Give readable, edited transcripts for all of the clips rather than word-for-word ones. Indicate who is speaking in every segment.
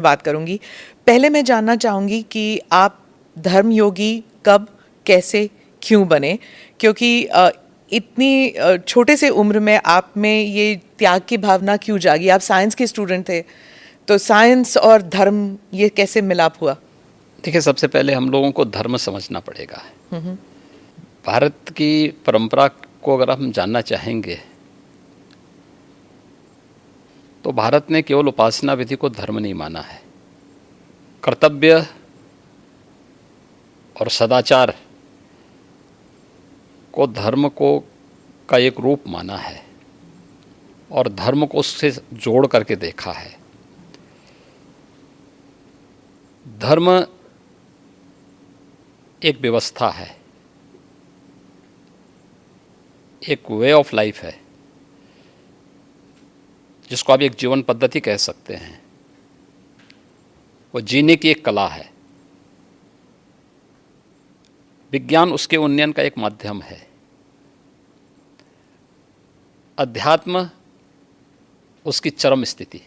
Speaker 1: बात करूंगी। पहले मैं जानना चाहूंगी कि आप धर्म योगी कब, कैसे, क्यों बने? क्योंकि इतनी छोटे से उम्र में आप में ये त्याग की भावना क्यों जागी? आप साइंस के स्टूडेंट थे, तो साइंस और धर्म ये कैसे मिलाप हुआ?
Speaker 2: देखिए, सबसे पहले हम लोगों को धर्म समझना पड़ेगा। भारत की परंपरा को अगर हम जानना चाहेंगे तो भारत ने केवल उपासना विधि को धर्म नहीं माना है। कर्तव्य और सदाचार को धर्म को का एक रूप माना है और धर्म को उससे जोड़ करके देखा है। धर्म एक व्यवस्था है, एक वे ऑफ लाइफ है, जिसको आप एक जीवन पद्धति कह सकते हैं। वो जीने की एक कला है। विज्ञान उसके उन्नयन का एक माध्यम है। अध्यात्म उसकी चरम स्थिति,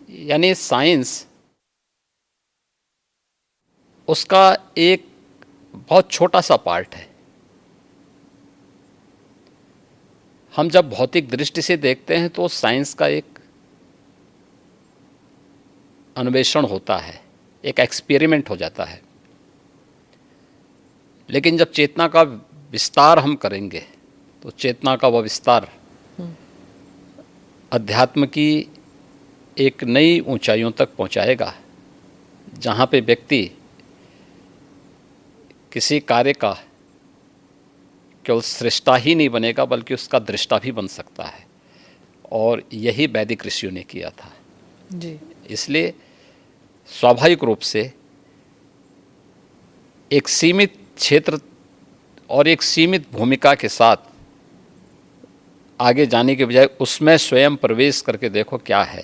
Speaker 2: यानी साइंस उसका एक बहुत छोटा सा पार्ट है। हम जब भौतिक दृष्टि से देखते हैं तो साइंस का एक अन्वेषण होता है, एक एक्सपेरिमेंट हो जाता है। लेकिन जब चेतना का विस्तार हम करेंगे तो चेतना का वह विस्तार अध्यात्म की एक नई ऊंचाइयों तक पहुंचाएगा, जहां पे व्यक्ति किसी कार्य का केवल सृष्टा ही नहीं बनेगा बल्कि उसका दृष्टा भी बन सकता है। और यही वैदिक ऋषियों ने किया था
Speaker 1: जी।
Speaker 2: इसलिए स्वाभाविक रूप से एक सीमित क्षेत्र और एक सीमित भूमिका के साथ आगे जाने के बजाय उसमें स्वयं प्रवेश करके देखो क्या है,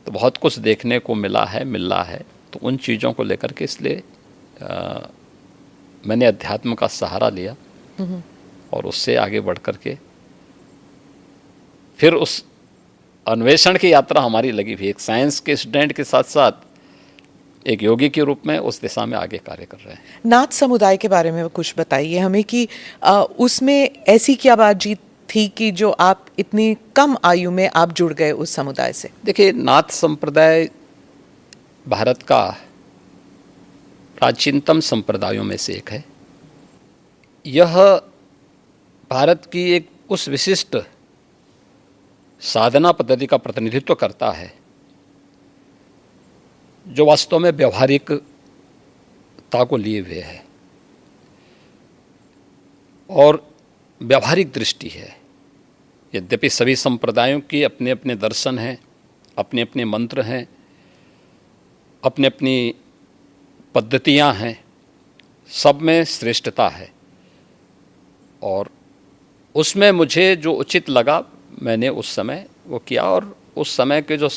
Speaker 2: तो बहुत कुछ देखने को मिल रहा है। तो उन चीज़ों को लेकर के इसलिए मैंने अध्यात्म का सहारा लिया और उससे आगे बढ़ कर के फिर उस अन्वेषण की यात्रा हमारी लगी हुई। एक साइंस के स्टूडेंट के साथ साथ एक योगी के रूप में उस दिशा में आगे कार्य कर रहे हैं।
Speaker 1: नाथ समुदाय के बारे में कुछ बताइए हमें कि उसमें ऐसी क्या बातचीत थी कि जो आप इतनी कम आयु में आप जुड़ गए उस समुदाय से?
Speaker 2: देखिए, नाथ संप्रदाय भारत का प्राचीनतम संप्रदायों में से एक है। यह भारत की एक उस विशिष्ट साधना पद्धति का प्रतिनिधित्व करता है जो वास्तव में व्यवहारिकता को लिए हुए है और व्यवहारिक दृष्टि है। यद्यपि सभी संप्रदायों की अपने अपने दर्शन हैं, अपने अपने मंत्र हैं, अपनी अपनी पद्धतियां हैं, सब में श्रेष्ठता है। और उसमें मुझे जो उचित लगा मैंने उस समय वो किया। और उस समय के जो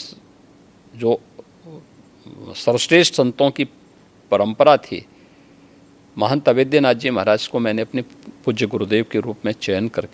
Speaker 2: सर्वश्रेष्ठ संतों की परंपरा थी, महंत अवेद्यनाथ जी महाराज को मैंने अपने पूज्य गुरुदेव के रूप में चयन करके